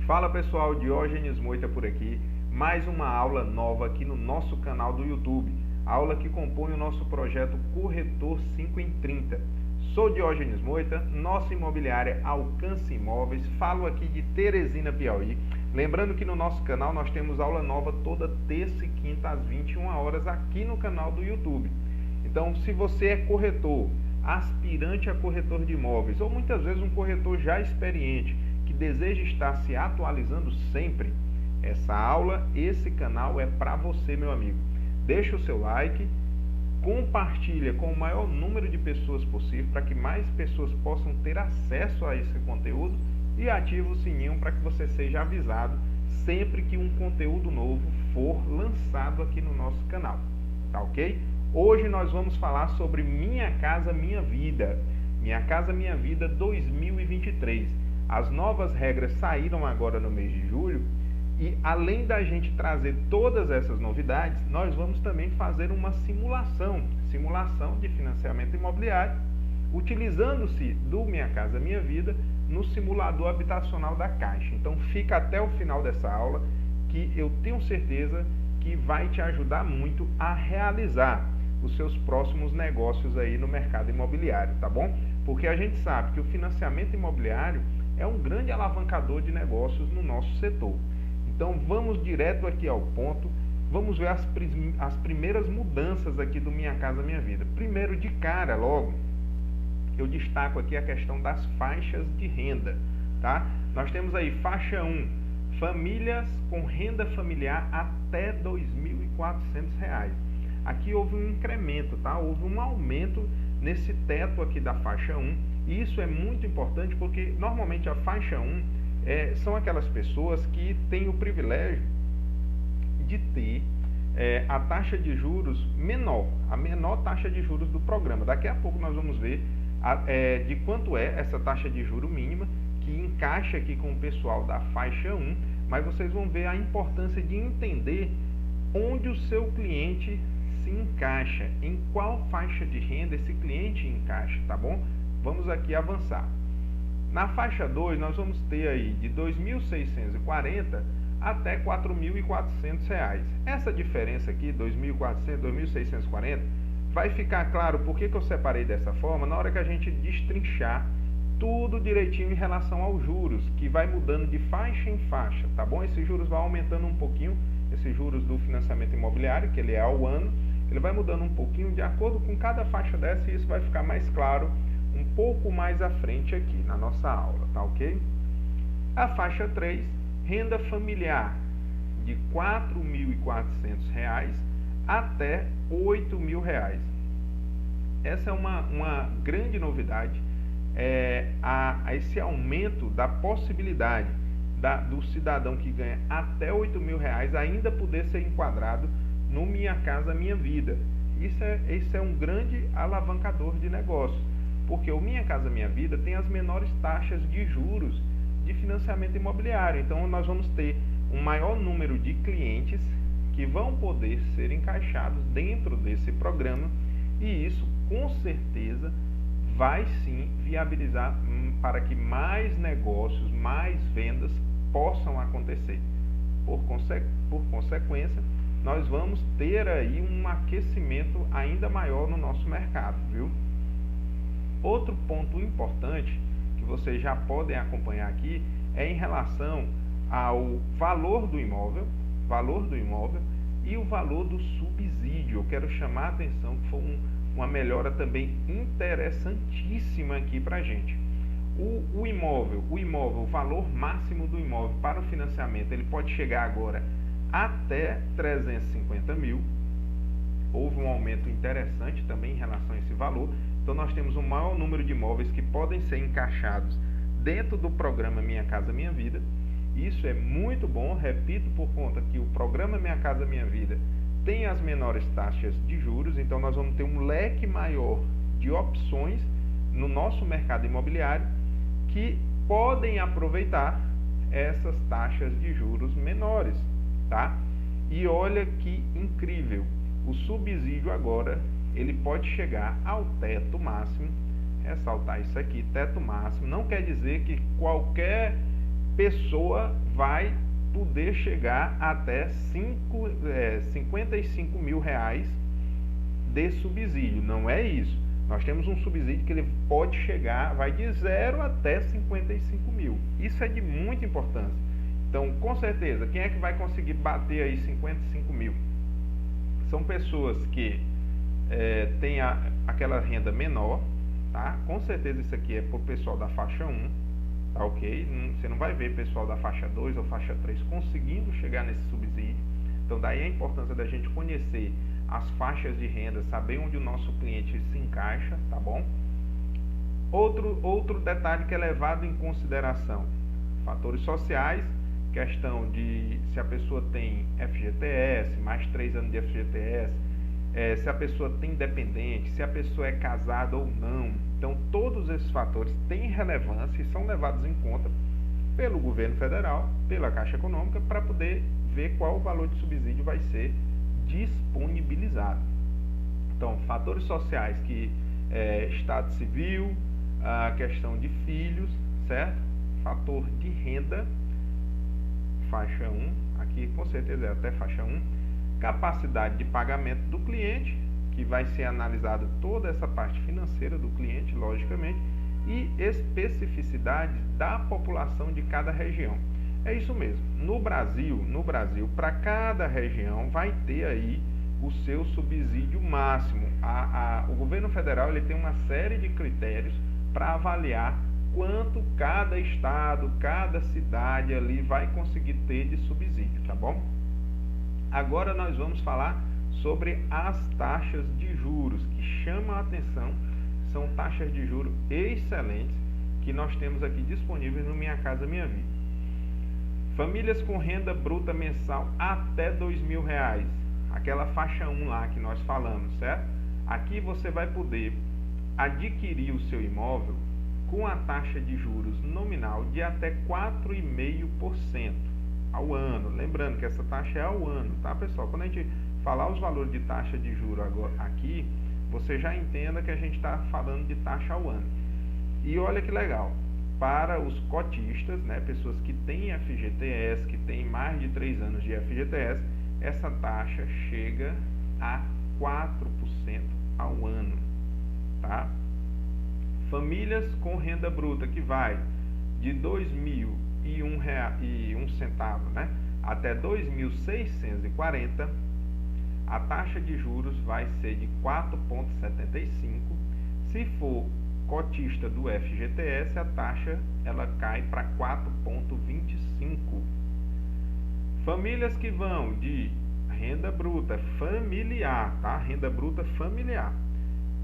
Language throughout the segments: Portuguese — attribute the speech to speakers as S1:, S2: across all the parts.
S1: Fala pessoal, Diógenes Moita por aqui, mais uma aula nova aqui no nosso canal do YouTube, aula que compõe o nosso projeto Corretor 5 em 30. Sou Diógenes Moita, nossa imobiliária Alcance Imóveis, falo aqui de Teresina, Piauí. Lembrando que no nosso canal nós temos aula nova toda terça e quinta às 21 horas aqui no canal do YouTube. Então, se você é corretor, aspirante a corretor de imóveis ou muitas vezes um corretor já experiente que deseja estar se atualizando sempre, essa aula, esse canal é para você, meu amigo. Deixa o seu like, compartilha com o maior número de pessoas possível para que mais pessoas possam ter acesso a esse conteúdo e ativa o sininho para que você seja avisado sempre que um conteúdo novo for lançado aqui no nosso canal, tá ok? Hoje nós vamos falar sobre Minha Casa Minha Vida, Minha Casa Minha Vida 2023. As novas regras saíram agora no mês de julho e além da gente trazer todas essas novidades, nós vamos também fazer uma simulação de financiamento imobiliário, utilizando-se do Minha Casa Minha Vida no simulador habitacional da Caixa. Então fica até o final dessa aula que eu tenho certeza que vai te ajudar muito a realizar os seus próximos negócios aí no mercado imobiliário, tá bom? Porque a gente sabe que o financiamento imobiliário é um grande alavancador de negócios no nosso setor. Então vamos direto aqui ao ponto, vamos ver as primeiras mudanças aqui do Minha Casa Minha Vida. Primeiro, de cara logo, eu destaco aqui a questão das faixas de renda, tá? Nós temos aí faixa 1, famílias com renda familiar até R$ 2.400. Aqui houve um incremento, tá? Houve um aumento nesse teto aqui da faixa 1. E isso é muito importante porque normalmente a faixa 1 são aquelas pessoas que têm o privilégio de ter a taxa de juros menor, a menor taxa de juros do programa. Daqui a pouco nós vamos ver de quanto é essa taxa de juro mínima que encaixa aqui com o pessoal da faixa 1, mas vocês vão ver a importância de entender onde o seu cliente se encaixa, em qual faixa de renda esse cliente encaixa, tá bom? Vamos aqui avançar. Na faixa 2, nós vamos ter aí de R$ 2.640 até R$ 4.400. Essa diferença aqui, 2.400, 2.640, vai ficar claro por que eu separei dessa forma na hora que a gente destrinchar tudo direitinho em relação aos juros, que vai mudando de faixa em faixa, tá bom? Esses juros vão aumentando um pouquinho, esses juros do financiamento imobiliário, que ele é ao ano, ele vai mudando um pouquinho de acordo com cada faixa dessa e isso vai ficar mais claro um pouco mais à frente aqui na nossa aula, tá ok? A faixa 3, renda familiar de R$ 4.400 até R$ 8.000. Essa é uma grande novidade, esse aumento da possibilidade do cidadão que ganha até R$ 8.000 ainda poder ser enquadrado no Minha Casa Minha Vida. Isso é um grande alavancador de negócio, porque o Minha Casa Minha Vida tem as menores taxas de juros de financiamento imobiliário. Então nós vamos ter um maior número de clientes que vão poder ser encaixados dentro desse programa e isso com certeza vai sim viabilizar para que mais negócios, mais vendas possam acontecer. Por consequência, nós vamos ter aí um aquecimento ainda maior no nosso mercado, viu? Outro ponto importante que vocês já podem acompanhar aqui é em relação ao valor do imóvel e o valor do subsídio. Eu quero chamar a atenção que foi uma melhora também interessantíssima aqui para a gente. O imóvel, o valor máximo do imóvel para o financiamento, ele pode chegar agora até 350 mil. Houve um aumento interessante também em relação a esse valor. Então nós temos um maior número de imóveis que podem ser encaixados dentro do programa Minha Casa Minha Vida. Isso é muito bom, repito, por conta que o programa Minha Casa Minha Vida tem as menores taxas de juros, então nós vamos ter um leque maior de opções no nosso mercado imobiliário que podem aproveitar essas taxas de juros menores, tá? E olha que incrível, o subsídio agora ele pode chegar ao teto máximo. Ressaltar isso aqui, teto máximo, não quer dizer que qualquer pessoa vai poder chegar até 55 mil reais de subsídio. Não é isso. Nós temos um subsídio que ele pode chegar, vai de 0 até 55 mil. Isso é de muita importância. Então, com certeza, quem é que vai conseguir bater aí 55 mil? São pessoas que têm aquela renda menor, tá? Com certeza isso aqui é para o pessoal da faixa 1, tá ok? Você não vai ver pessoal da faixa 2 ou faixa 3 conseguindo chegar nesse subsídio. Então, daí a importância da gente conhecer as faixas de renda, saber onde o nosso cliente se encaixa, tá bom? Outro detalhe que é levado em consideração, fatores sociais, questão de se a pessoa tem FGTS, mais 3 anos de FGTS, se a pessoa tem dependente, se a pessoa é casada ou não. Então, todos esses fatores têm relevância e são levados em conta pelo governo federal, pela Caixa Econômica, para poder ver qual o valor de subsídio vai ser disponibilizado. Então, fatores sociais que estado civil, a questão de filhos, certo? Fator de renda, faixa 1, aqui com certeza é até faixa 1, capacidade de pagamento do cliente, que vai ser analisado toda essa parte financeira do cliente, logicamente, e especificidades da população de cada região. É isso mesmo. No Brasil, para cada região vai ter aí o seu subsídio máximo. O governo federal ele tem uma série de critérios para avaliar quanto cada estado, cada cidade ali vai conseguir ter de subsídio, tá bom? Agora nós vamos falar sobre as taxas de juros, que chamam a atenção, são taxas de juros excelentes que nós temos aqui disponíveis no Minha Casa Minha Vida. Famílias com renda bruta mensal até R$2.000, aquela faixa 1 lá que nós falamos, certo? Aqui você vai poder adquirir o seu imóvel com a taxa de juros nominal de até 4,5% ao ano. Lembrando que essa taxa é ao ano, tá, pessoal? Quando a gente falar os valores de taxa de juros aqui, você já entenda que a gente está falando de taxa ao ano. E olha que legal, para os cotistas, né, pessoas que têm FGTS, que têm mais de 3 anos de FGTS, essa taxa chega a 4% ao ano, tá? Famílias com renda bruta que vai de R$2.001, né, até 2.640, a taxa de juros vai ser de 4,75. Se for cotista do FGTS, a taxa ela cai para 4,25. Famílias que vão de renda bruta familiar, tá? Renda bruta familiar.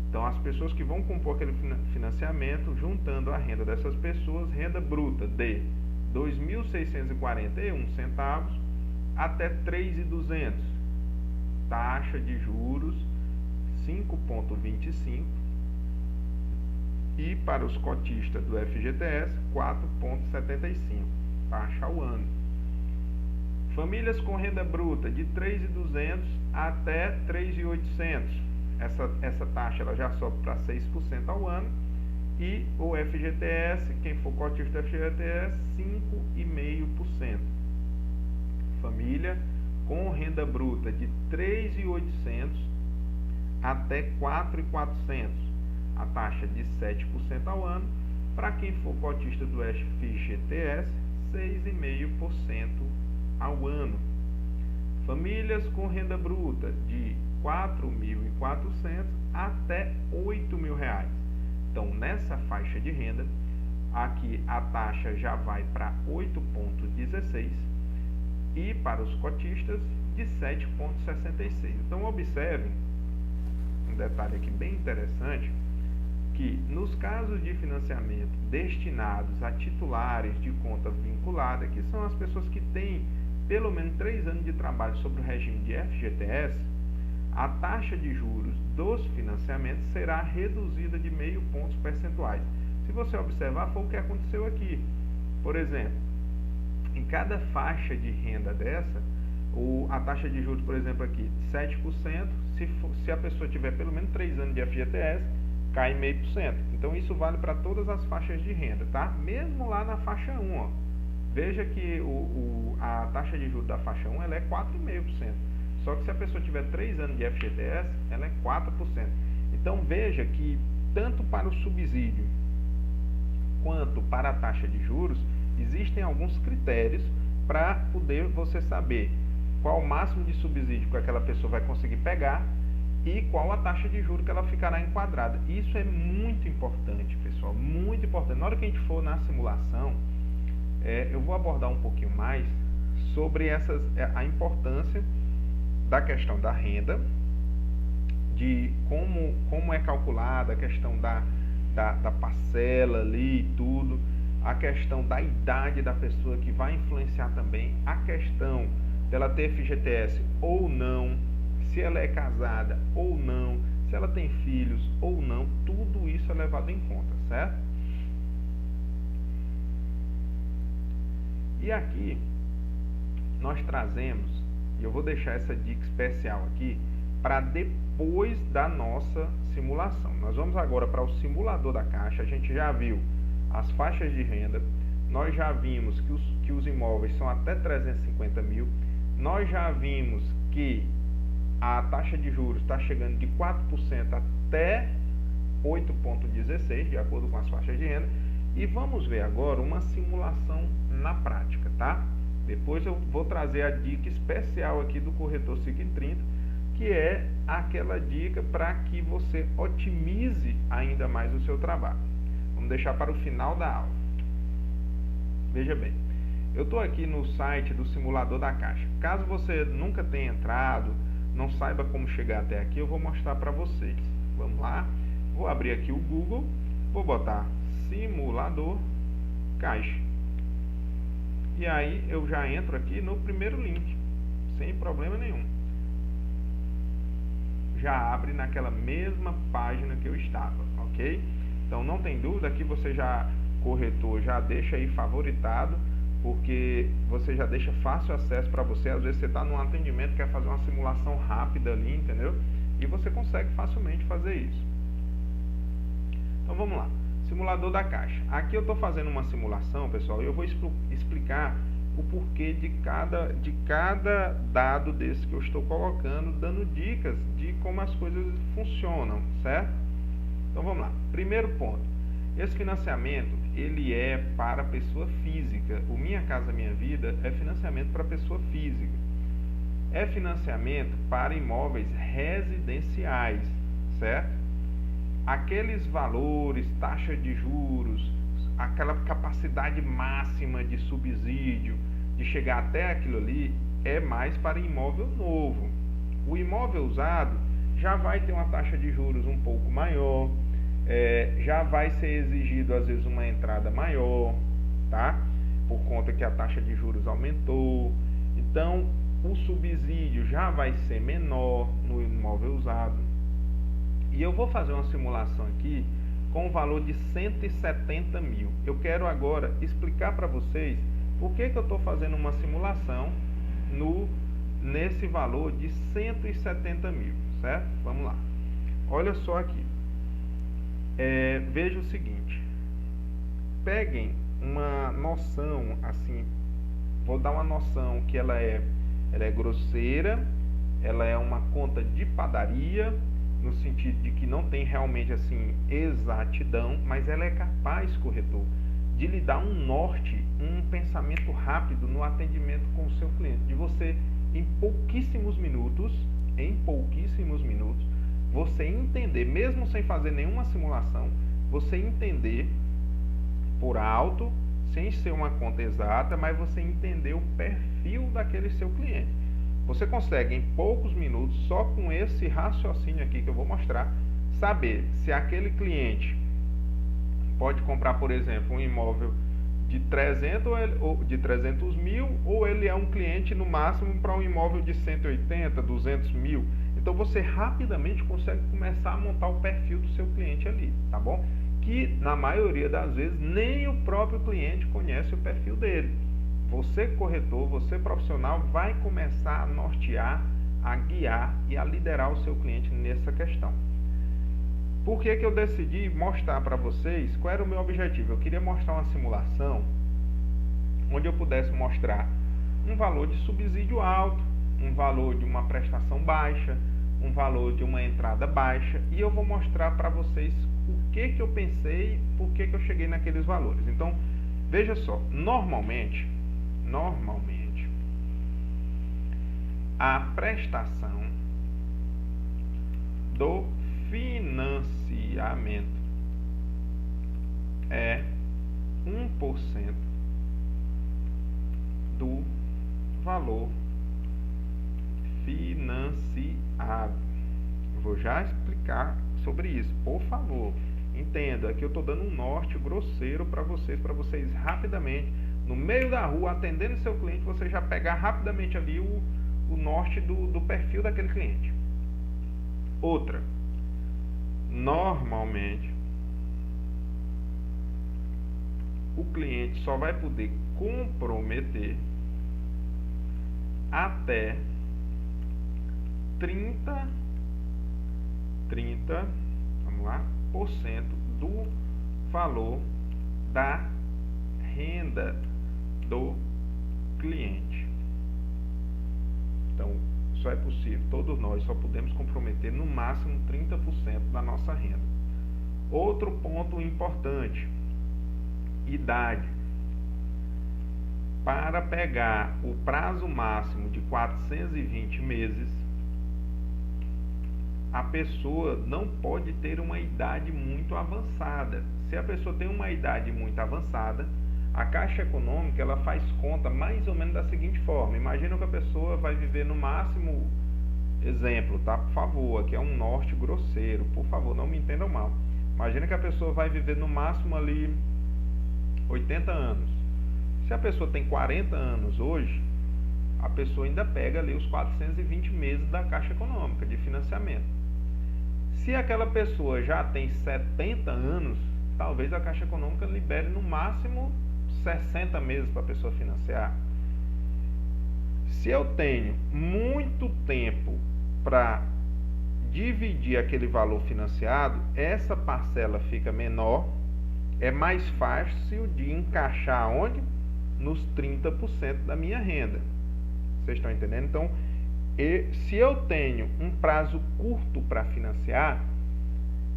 S1: Então, as pessoas que vão compor aquele financiamento, juntando a renda dessas pessoas, renda bruta de R$ 2.641 até R$ 3.200. Taxa de juros 5,25. E para os cotistas do FGTS, 4,75. Taxa ao ano. Famílias com renda bruta de R$ 3.200 até R$ 3.800. Essa taxa ela já sobe para 6% ao ano. E o FGTS, quem for cotista do FGTS, 5,5%. Família com renda bruta de R$ 3.800 até R$ 4.400. A taxa de 7% ao ano. Para quem for cotista do FGTS, 6,5% ao ano. Famílias com renda bruta de R$ 4.400 até R$ 8.000. Então, nessa faixa de renda, aqui a taxa já vai para 8,16 e para os cotistas de 7,66. Então, observem um detalhe aqui bem interessante, que nos casos de financiamento destinados a titulares de conta vinculada, que são as pessoas que têm pelo menos 3 anos de trabalho sobre o regime de FGTS, a taxa de juros dos financiamentos será reduzida de 0,5 pontos percentuais. Se você observar, foi o que aconteceu aqui. Por exemplo, em cada faixa de renda dessa, a taxa de juros, por exemplo, aqui, 7%, se a pessoa tiver pelo menos 3 anos de FGTS, cai 0,5%. Então, isso vale para todas as faixas de renda, tá? Mesmo lá na faixa 1, ó. Veja que a taxa de juros da faixa 1 ela é 4,5%. Só que se a pessoa tiver 3 anos de FGTS, ela é 4%. Então veja que tanto para o subsídio quanto para a taxa de juros, existem alguns critérios para poder você saber qual o máximo de subsídio que aquela pessoa vai conseguir pegar e qual a taxa de juros que ela ficará enquadrada. Isso é muito importante, pessoal, muito importante. Na hora que a gente for na simulação, eu vou abordar um pouquinho mais sobre a importância da questão da renda, de como é calculada, a questão da parcela ali e tudo, a questão da idade da pessoa que vai influenciar também, a questão dela ter FGTS ou não, se ela é casada ou não, se ela tem filhos ou não, tudo isso é levado em conta, certo? E aqui nós trazemos, e eu vou deixar essa dica especial aqui, para depois da nossa simulação. Nós vamos agora para o simulador da Caixa. A gente já viu as faixas de renda, nós já vimos que os imóveis são até 350 mil, nós já vimos que a taxa de juros está chegando de 4% até 8,16, de acordo com as faixas de renda, e vamos ver agora uma simulação na prática, tá? Depois eu vou trazer a dica especial aqui do corretor 530, que é aquela dica para que você otimize ainda mais o seu trabalho. Vamos deixar para o final da aula. Veja bem, eu estou aqui no site do simulador da Caixa. Caso você nunca tenha entrado, não saiba como chegar até aqui, eu vou mostrar para vocês. Vamos lá, vou abrir aqui o Google, vou botar simulador Caixa. E aí eu já entro aqui no primeiro link, sem problema nenhum. Já abre naquela mesma página que eu estava, ok? Então não tem dúvida que você corretor, já deixa aí favoritado, porque você já deixa fácil acesso para você. Às vezes você está num atendimento, quer fazer uma simulação rápida ali, entendeu? E você consegue facilmente fazer isso. Então vamos lá, simulador da Caixa. Aqui eu estou fazendo uma simulação, pessoal, e eu vou explicar o porquê de cada dado desse que eu estou colocando, dando dicas de como as coisas funcionam, certo? Então vamos lá. Primeiro ponto, esse financiamento ele é para pessoa física. O Minha Casa Minha Vida é financiamento para pessoa física. É financiamento para imóveis residenciais, certo? Aqueles valores, taxa de juros, aquela capacidade máxima de subsídio, de chegar até aquilo ali, é mais para imóvel novo. O imóvel usado já vai ter uma taxa de juros um pouco maior, já vai ser exigido às vezes uma entrada maior, tá? Por conta que a taxa de juros aumentou. Então o subsídio já vai ser menor no imóvel usado. E eu vou fazer uma simulação aqui com o valor de 170 mil. Eu quero agora explicar para vocês por que eu estou fazendo uma simulação nesse valor de 170 mil, certo? Vamos lá. Olha só aqui. Veja o seguinte. Peguem uma noção, assim, vou dar uma noção que ela é grosseira, ela é uma conta de padaria, no sentido de que não tem realmente assim exatidão, mas ela é capaz, corretor, de lhe dar um norte, um pensamento rápido no atendimento com o seu cliente, de você em pouquíssimos minutos, você entender, mesmo sem fazer nenhuma simulação, você entender por alto, sem ser uma conta exata, mas você entender o perfil daquele seu cliente. Você consegue em poucos minutos, só com esse raciocínio aqui que eu vou mostrar, saber se aquele cliente pode comprar, por exemplo, um imóvel de 300 mil, ou ele é um cliente no máximo para um imóvel de 180, 200 mil. Então você rapidamente consegue começar a montar o perfil do seu cliente ali, tá bom? Que na maioria das vezes nem o próprio cliente conhece o perfil dele. Você corretor, você profissional vai começar a nortear, a guiar e a liderar o seu cliente nessa questão. Por que eu decidi mostrar para vocês qual era o meu objetivo? Eu queria mostrar uma simulação onde eu pudesse mostrar um valor de subsídio alto, um valor de uma prestação baixa, um valor de uma entrada baixa, e eu vou mostrar para vocês o que eu pensei, por que eu cheguei naqueles valores. Então, veja só, normalmente, a prestação do financiamento é 1% do valor financiado. Eu vou já explicar sobre isso, por favor. Entenda que eu estou dando um norte grosseiro para vocês rapidamente, no meio da rua, atendendo seu cliente, você já pegar rapidamente ali o norte do perfil daquele cliente. Outra, normalmente, o cliente só vai poder comprometer até 30, vamos lá, por cento do valor da renda do cliente. Então, só é possível, todos nós só podemos comprometer no máximo 30% da nossa renda. Outro ponto importante, idade. Para pegar o prazo máximo de 420 meses, a pessoa não pode ter uma idade muito avançada. Se a pessoa tem uma idade muito avançada, a Caixa Econômica ela faz conta mais ou menos da seguinte forma. Imagina que a pessoa vai viver no máximo, exemplo, tá? Por favor, aqui é um norte grosseiro, por favor, não me entendam mal. Imagina que a pessoa vai viver no máximo ali 80 anos. Se a pessoa tem 40 anos hoje, a pessoa ainda pega ali os 420 meses da Caixa Econômica de financiamento. Se aquela pessoa já tem 70 anos, talvez a Caixa Econômica libere no máximo 60 meses para a pessoa financiar. Se eu tenho muito tempo para dividir aquele valor financiado, essa parcela fica menor, é mais fácil de encaixar onde? Nos 30% da minha renda. Vocês estão entendendo? Então, se eu tenho um prazo curto para financiar,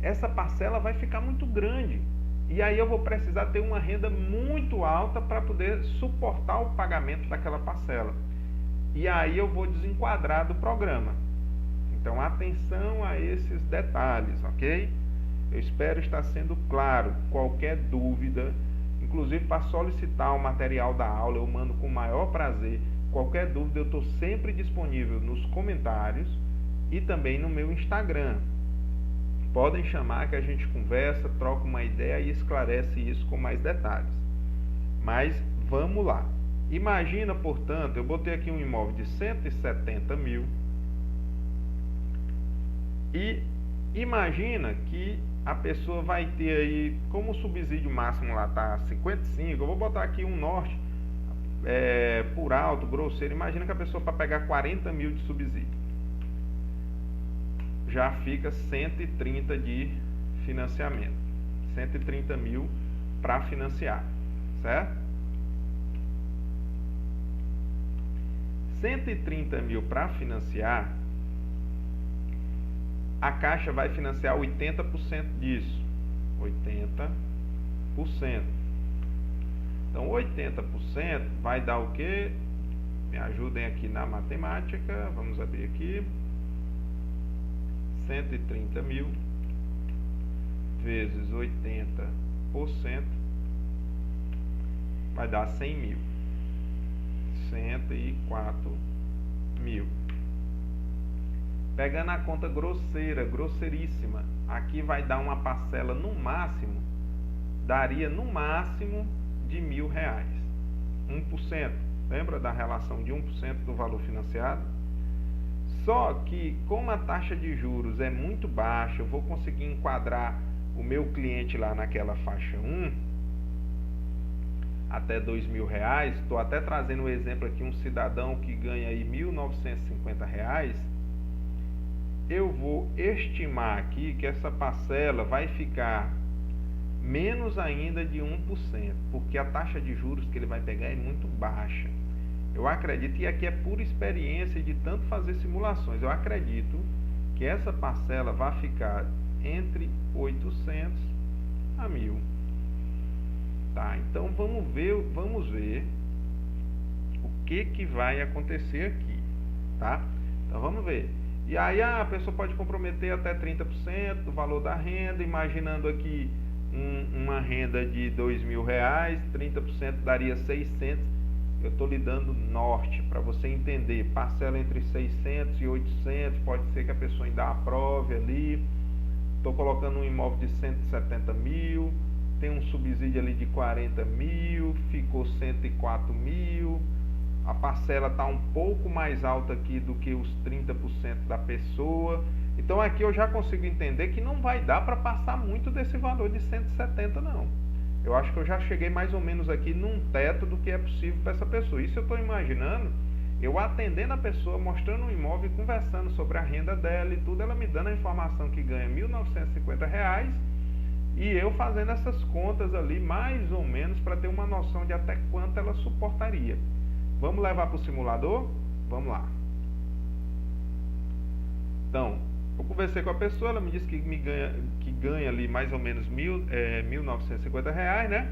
S1: essa parcela vai ficar muito grande. E aí eu vou precisar ter uma renda muito alta para poder suportar o pagamento daquela parcela. E aí eu vou desenquadrar do programa. Então, atenção a esses detalhes, ok? Eu espero estar sendo claro. Qualquer dúvida, inclusive para solicitar o material da aula, eu mando com o maior prazer. Qualquer dúvida, eu estou sempre disponível nos comentários e também no meu Instagram. Podem chamar que a gente conversa, troca uma ideia e esclarece isso com mais detalhes. Mas vamos lá. Imagina, portanto, eu botei aqui um imóvel de 170 mil e imagina que a pessoa vai ter aí, como o subsídio máximo lá está 55, eu vou botar aqui um norte por alto, grosseiro. Imagina que a pessoa para pegar 40 mil de subsídio já fica 130 de financiamento, 130 mil para financiar, certo? 130 mil para financiar, a Caixa vai financiar 80% disso, 80%. Então, 80% vai dar o quê? Me ajudem aqui na matemática, vamos abrir aqui. 130 mil vezes 80% vai dar 100 mil. 104 mil. Pegando a conta grosseira, grosseiríssima, aqui vai dar uma parcela no máximo, daria no máximo de R$1.000. 1%. Lembra da relação de 1% do valor financiado? Só que, como a taxa de juros é muito baixa, eu vou conseguir enquadrar o meu cliente lá naquela faixa 1, até R$2.000. Estou até trazendo um exemplo aqui, um cidadão que ganha aí R$1.950. Eu vou estimar aqui que essa parcela vai ficar menos ainda de 1%, porque a taxa de juros que ele vai pegar é muito baixa. Eu acredito, e aqui é por experiência de tanto fazer simulações, eu acredito que essa parcela vai ficar entre 800 a 1.000. Tá, então vamos ver o que vai acontecer aqui, tá? Então vamos ver. E aí a pessoa pode comprometer até 30% do valor da renda, imaginando aqui uma renda de R$2.000, 30% daria 600. Eu estou lhe dando norte para você entender. Parcela entre 600 e 800, pode ser que a pessoa ainda aprove ali. Estou colocando um imóvel de 170 mil, tem um subsídio ali de 40 mil, ficou 104 mil. A parcela está um pouco mais alta aqui do que os 30% da pessoa. Então aqui eu já consigo entender que não vai dar para passar muito desse valor de 170 não. Eu acho que eu já cheguei mais ou menos aqui num teto do que é possível para essa pessoa. Isso eu estou imaginando, eu atendendo a pessoa, mostrando o imóvel e conversando sobre a renda dela e tudo, ela me dando a informação que ganha R$1.950 e eu fazendo essas contas ali mais ou menos para ter uma noção de até quanto ela suportaria. Vamos levar para o simulador? Vamos lá. Então, eu conversei com a pessoa, ela me disse que ganha ali mais ou menos R$1.950, né?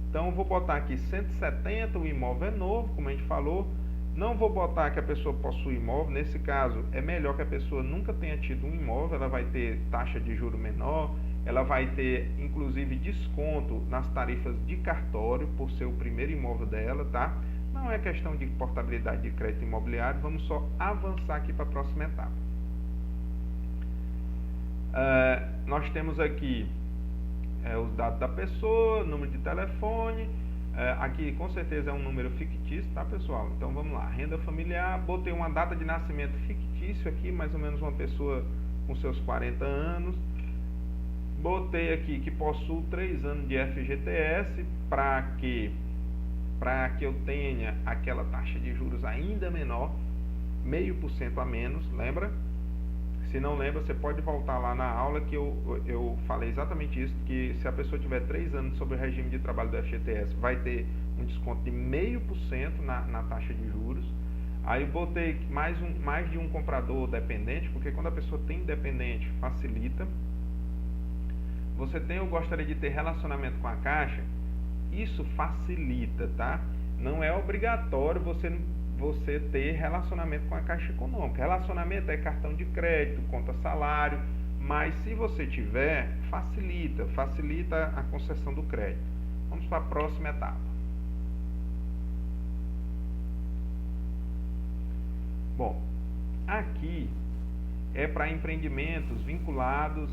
S1: Então eu vou botar aqui 170, o imóvel é novo, como a gente falou. Não vou botar que a pessoa possui imóvel, nesse caso é melhor que a pessoa nunca tenha tido um imóvel, ela vai ter taxa de juro menor, ela vai ter inclusive desconto nas tarifas de cartório por ser o primeiro imóvel dela, tá? Não é questão de portabilidade de crédito imobiliário, vamos só avançar aqui para a próxima etapa. Nós temos aqui os dados da pessoa, número de telefone, aqui com certeza é um número fictício, tá pessoal? Então vamos lá, renda familiar, botei uma data de nascimento fictício aqui, mais ou menos uma pessoa com seus 40 anos, botei aqui que possui 3 anos de FGTS, para que eu tenha aquela taxa de juros ainda menor, 0,5% a menos, lembra? Se não lembra, você pode voltar lá na aula que eu falei exatamente isso, que se a pessoa tiver 3 anos sobre o regime de trabalho do FGTS, vai ter um desconto de 0,5% na taxa de juros. Aí eu botei mais de um comprador dependente, porque quando a pessoa tem dependente, facilita. Você tem, eu gostaria de ter relacionamento com a Caixa, isso facilita, tá? Não é obrigatório você ter relacionamento com a Caixa Econômica. Relacionamento é cartão de crédito, conta salário, mas se você tiver, facilita a concessão do crédito. Vamos para a próxima etapa. Bom, aqui é para empreendimentos vinculados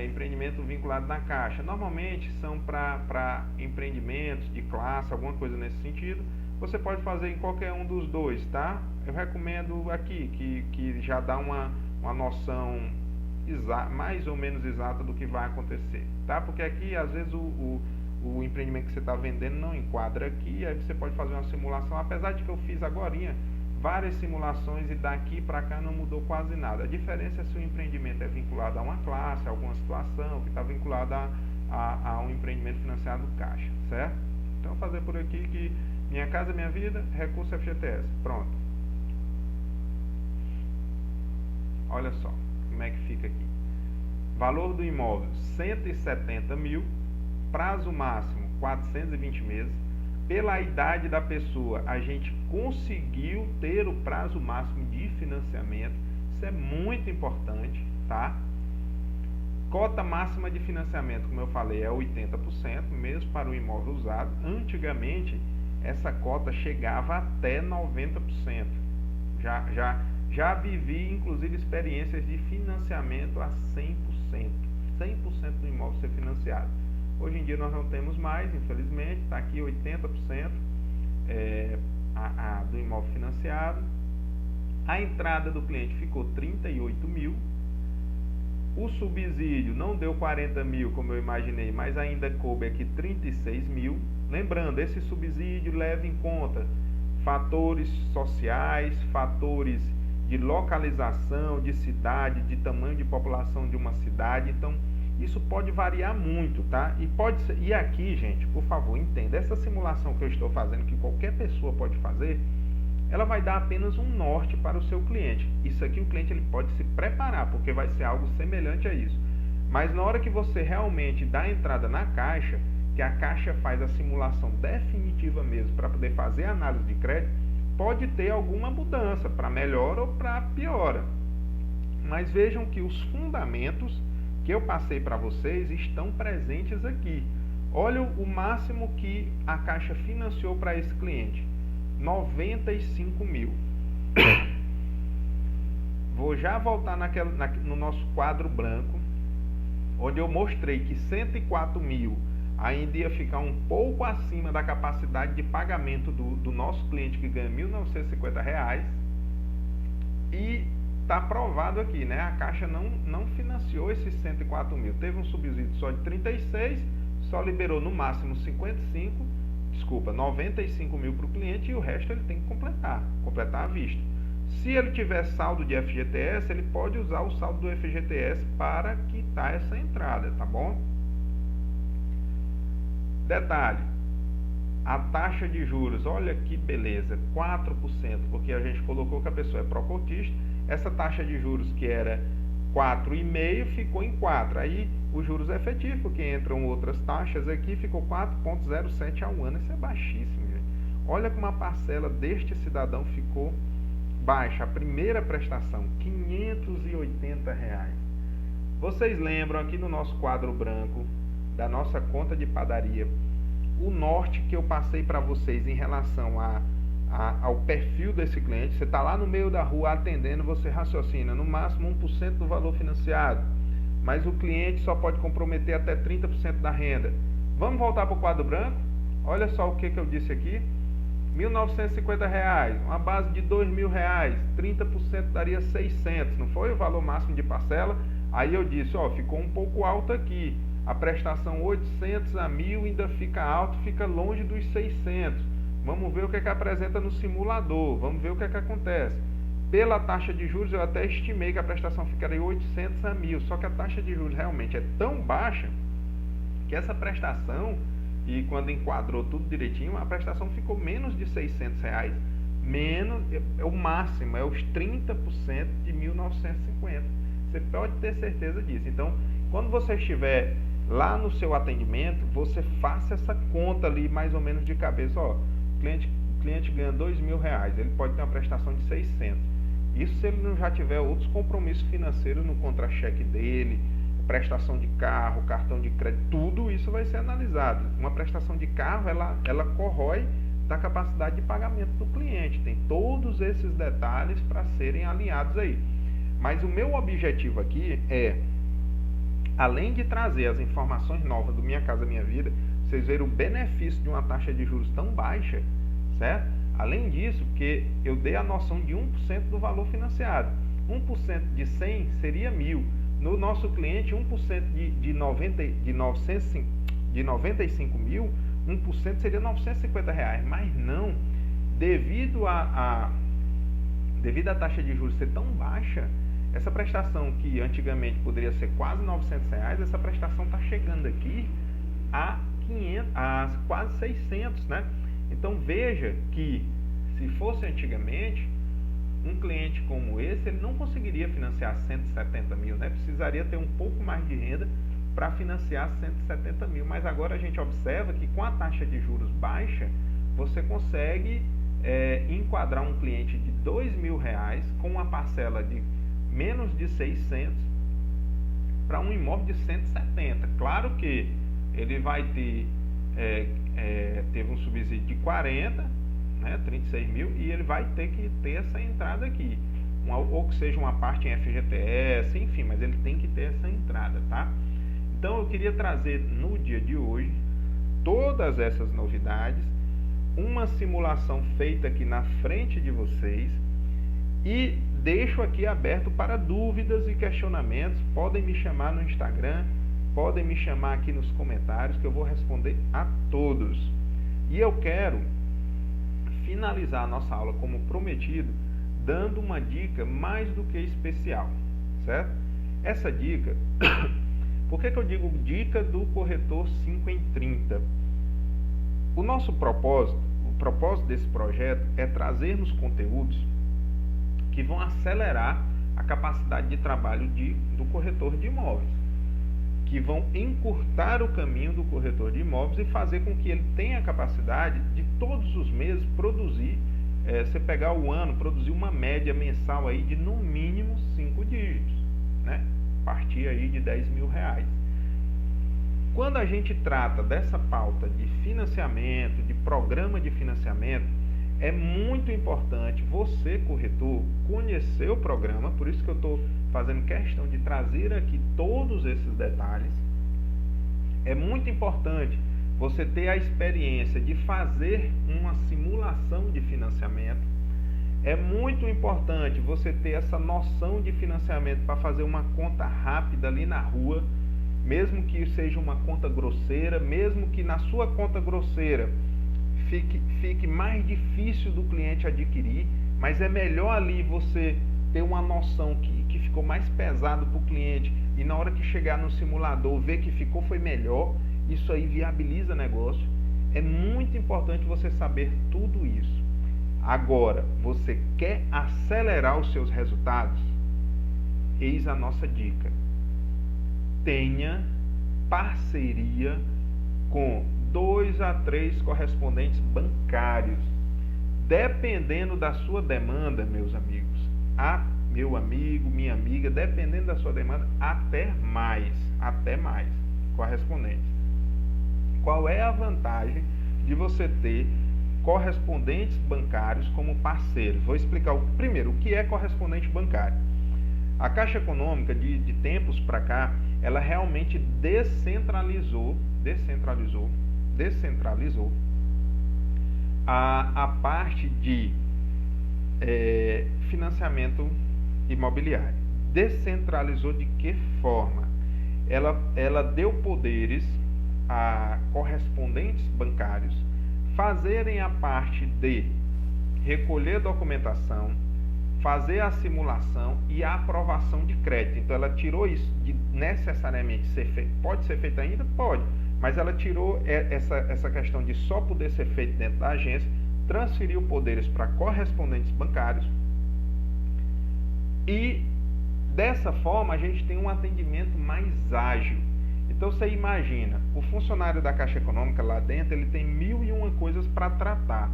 S1: empreendimento vinculado na Caixa. Normalmente são para empreendimentos de classe, alguma coisa nesse sentido. Você pode fazer em qualquer um dos dois, tá? Eu recomendo aqui, que já dá uma noção mais ou menos exata do que vai acontecer, tá? Porque aqui, às vezes, o empreendimento que você está vendendo não enquadra aqui, aí você pode fazer uma simulação, apesar de que eu fiz agorinha várias simulações e daqui para cá não mudou quase nada. A diferença é se o empreendimento é vinculado a uma classe, a alguma situação, que está vinculado a um empreendimento financiado Caixa, certo? Então, vou fazer por aqui que Minha Casa Minha Vida, recurso FGTS, pronto. Olha só como é que fica aqui. Valor do imóvel, 170 mil, prazo máximo 420 meses. Pela idade da pessoa, a gente conseguiu ter o prazo máximo de financiamento. Isso é muito importante, tá? Cota máxima de financiamento, como eu falei, é 80%, mesmo para o imóvel usado. Antigamente, essa cota chegava até 90%. Já vivi, inclusive, experiências de financiamento a 100%. 100% do imóvel ser financiado. Hoje em dia nós não temos mais, infelizmente, está aqui 80% do imóvel financiado. A entrada do cliente ficou 38 mil. O subsídio não deu 40 mil, como eu imaginei, mas ainda coube aqui 36 mil. Lembrando, esse subsídio leva em conta fatores sociais, fatores de localização, de cidade, de tamanho de população de uma cidade. Então, Isso pode variar muito, tá? E pode ser, e aqui, gente, por favor, entenda, essa simulação que eu estou fazendo, que qualquer pessoa pode fazer, ela vai dar apenas um norte para o seu cliente. Isso aqui o cliente ele pode se preparar, porque vai ser algo semelhante a isso. Mas na hora que você realmente dá a entrada na Caixa, que a Caixa faz a simulação definitiva mesmo para poder fazer a análise de crédito, pode ter alguma mudança para melhor ou para piora. Mas vejam que os fundamentos que eu passei para vocês estão presentes aqui. Olha o máximo que a Caixa financiou para esse cliente, 95 mil. Vou já voltar no nosso quadro branco, onde eu mostrei que 104 mil ainda ia ficar um pouco acima da capacidade de pagamento do nosso cliente, que ganha R$ 1.950, e está provado aqui, né? A Caixa não financiou esses 104 mil, teve um subsídio só de 36, só liberou no máximo 95 mil para o cliente, e o resto ele tem que completar à vista. Se ele tiver saldo de FGTS, ele pode usar o saldo do FGTS para quitar essa entrada, tá bom? Detalhe, a taxa de juros, olha que beleza, 4%, porque a gente colocou que a pessoa é pró-cotista. Essa taxa de juros que era 4,5 ficou em 4, aí os juros efetivos, porque entram outras taxas aqui, ficou 4,07 ao ano. Isso é baixíssimo, gente. Olha como a parcela deste cidadão ficou baixa. A primeira prestação, R$ 580. Vocês lembram aqui no nosso quadro branco da nossa conta de padaria o norte que eu passei para vocês em relação ao perfil desse cliente? Você está lá no meio da rua atendendo, você raciocina no máximo 1% do valor financiado, mas o cliente só pode comprometer até 30% da renda. Vamos voltar para o quadro branco? Olha só o que eu disse aqui. R$ 1.950, uma base de R$ 2.000, 30% daria 600, não foi o valor máximo de parcela? Aí eu disse, ó, ficou um pouco alto aqui, a prestação 800 a 1.000 ainda fica alto, fica longe dos 600. Vamos ver o que apresenta no simulador, vamos ver o que acontece. Pela taxa de juros eu até estimei que a prestação ficaria 800 a 1.000, só que a taxa de juros realmente é tão baixa que essa prestação, e quando enquadrou tudo direitinho, a prestação ficou menos de R$ 600, menos, o máximo é os 30% de 1.950. Você pode ter certeza disso. Então, quando você estiver lá no seu atendimento, você faça essa conta ali mais ou menos de cabeça. Ó, o cliente ganha R$ 2.000, ele pode ter uma prestação de 600. Isso se ele não já tiver outros compromissos financeiros no contra-cheque dele, prestação de carro, cartão de crédito, tudo isso vai ser analisado. Uma prestação de carro, ela corrói da capacidade de pagamento do cliente. Tem todos esses detalhes para serem alinhados aí. Mas o meu objetivo aqui é, além de trazer as informações novas do Minha Casa Minha Vida, vocês verem o benefício de uma taxa de juros tão baixa, certo? Além disso, porque eu dei a noção de 1% do valor financiado. 1% de 100 seria 1.000. No nosso cliente, 1% de 95 mil, 1% seria R$ 950. Mas não, devido à taxa de juros ser tão baixa, essa prestação que antigamente poderia ser quase R$ 900, essa prestação está chegando aqui a quase 600, né? Então veja que se fosse antigamente, um cliente como esse, ele não conseguiria financiar 170 mil, né? Precisaria ter um pouco mais de renda para financiar 170 mil. Mas agora a gente observa que com a taxa de juros baixa, você consegue enquadrar um cliente de R$ 2.000 com uma parcela de menos de 600 para um imóvel de 170. Claro que ele vai ter, teve um subsídio de 40, né, 36 mil, e ele vai ter que ter essa entrada aqui, ou que seja uma parte em FGTS, enfim, mas ele tem que ter essa entrada, tá? Então eu queria trazer no dia de hoje todas essas novidades, uma simulação feita aqui na frente de vocês, e deixo aqui aberto para dúvidas e questionamentos. Podem me chamar no Instagram, podem me chamar aqui nos comentários, que eu vou responder a todos. E eu quero finalizar a nossa aula, como prometido, dando uma dica mais do que especial, certo? Essa dica Por que eu digo dica do corretor 5 em 30? O nosso propósito, o propósito desse projeto é trazermos conteúdos que vão acelerar a capacidade de trabalho do corretor de imóveis, que vão encurtar o caminho do corretor de imóveis e fazer com que ele tenha a capacidade de todos os meses produzir, você pegar o ano, produzir uma média mensal aí de no mínimo 5 dígitos, né? Partir aí de R$10.000. Quando a gente trata dessa pauta de financiamento, de programa de financiamento, é muito importante você, corretor, conhecer o programa, por isso que eu estou fazendo questão de trazer aqui todos esses detalhes. É muito importante você ter a experiência de fazer uma simulação de financiamento. É muito importante você ter essa noção de financiamento para fazer uma conta rápida ali na rua, mesmo que seja uma conta grosseira, mesmo que na sua conta grosseira fique mais difícil do cliente adquirir, mas é melhor ali você ter uma noção que ficou mais pesado para o cliente e na hora que chegar no simulador ver que foi melhor, isso aí viabiliza negócio. É muito importante você saber tudo isso. Agora, você quer acelerar os seus resultados? Eis a nossa dica. Tenha parceria com 2 a 3 correspondentes bancários. Dependendo da sua demanda, meus amigos, meu amigo, minha amiga, dependendo da sua demanda, até mais correspondentes. Qual é a vantagem de você ter correspondentes bancários como parceiros? Vou explicar primeiro o que é correspondente bancário. A Caixa Econômica, de tempos para cá, ela realmente descentralizou a parte de financiamento imobiliário. Descentralizou de que forma? Ela deu poderes a correspondentes bancários fazerem a parte de recolher documentação, fazer a simulação e a aprovação de crédito. Então ela tirou isso de necessariamente ser feito. Pode ser feito ainda? Pode. Mas ela tirou essa questão de só poder ser feito dentro da agência, transferiu poderes para correspondentes bancários e dessa forma a gente tem um atendimento mais ágil. Então você imagina, o funcionário da Caixa Econômica lá dentro, ele tem 1001 coisas para tratar.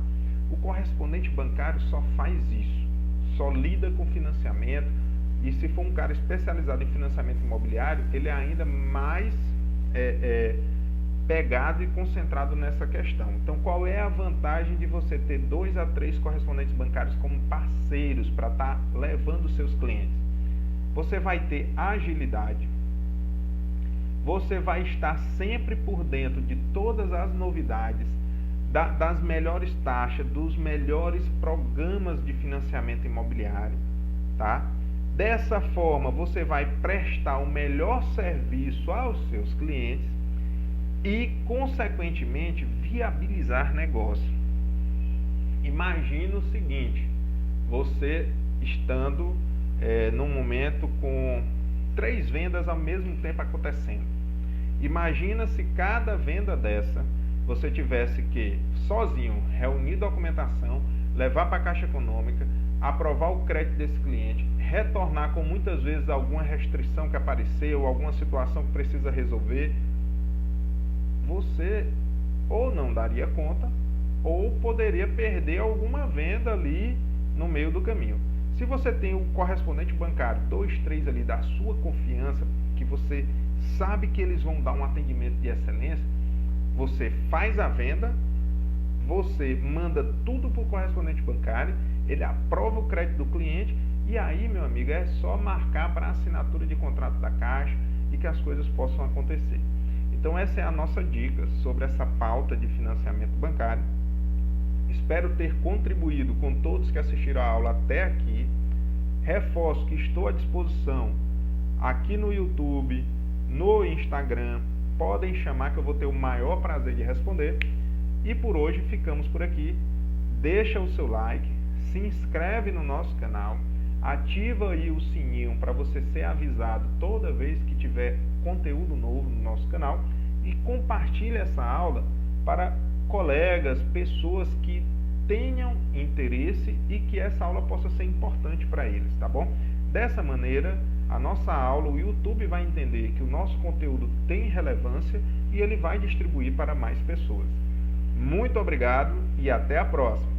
S1: O correspondente bancário só faz isso, só lida com financiamento, e se for um cara especializado em financiamento imobiliário, ele é ainda mais pegado e concentrado nessa questão. Então qual é a vantagem de você ter 2 a 3 correspondentes bancários como parceiros para estar levando os seus clientes? Você vai ter agilidade, você vai estar sempre por dentro de todas as novidades, das melhores taxas, dos melhores programas de financiamento imobiliário, tá? Dessa forma, você vai prestar o melhor serviço aos seus clientes e, consequentemente, viabilizar negócio. Imagina o seguinte, você estando num momento com 3 vendas ao mesmo tempo acontecendo. Imagina se cada venda dessa você tivesse que, sozinho, reunir documentação, levar para a Caixa Econômica, aprovar o crédito desse cliente, retornar com muitas vezes alguma restrição que apareceu, alguma situação que precisa resolver. Você ou não daria conta, ou poderia perder alguma venda ali no meio do caminho. Se você tem o correspondente bancário, 2, 3 ali da sua confiança, que você sabe que eles vão dar um atendimento de excelência, você faz a venda, você manda tudo para o correspondente bancário, ele aprova o crédito do cliente e aí, meu amigo, é só marcar para assinatura de contrato da Caixa e que as coisas possam acontecer. Então essa é a nossa dica sobre essa pauta de financiamento bancário. Espero ter contribuído com todos que assistiram a aula até aqui. Reforço que estou à disposição aqui no YouTube, no Instagram. Podem chamar que eu vou ter o maior prazer de responder. E por hoje ficamos por aqui. Deixa o seu like, se inscreve no nosso canal, ativa aí o sininho para você ser avisado toda vez que tiver conteúdo novo no nosso canal e compartilhe essa aula para colegas, pessoas que tenham interesse e que essa aula possa ser importante para eles, tá bom? Dessa maneira, a nossa aula, o YouTube vai entender que o nosso conteúdo tem relevância e ele vai distribuir para mais pessoas. Muito obrigado e até a próxima!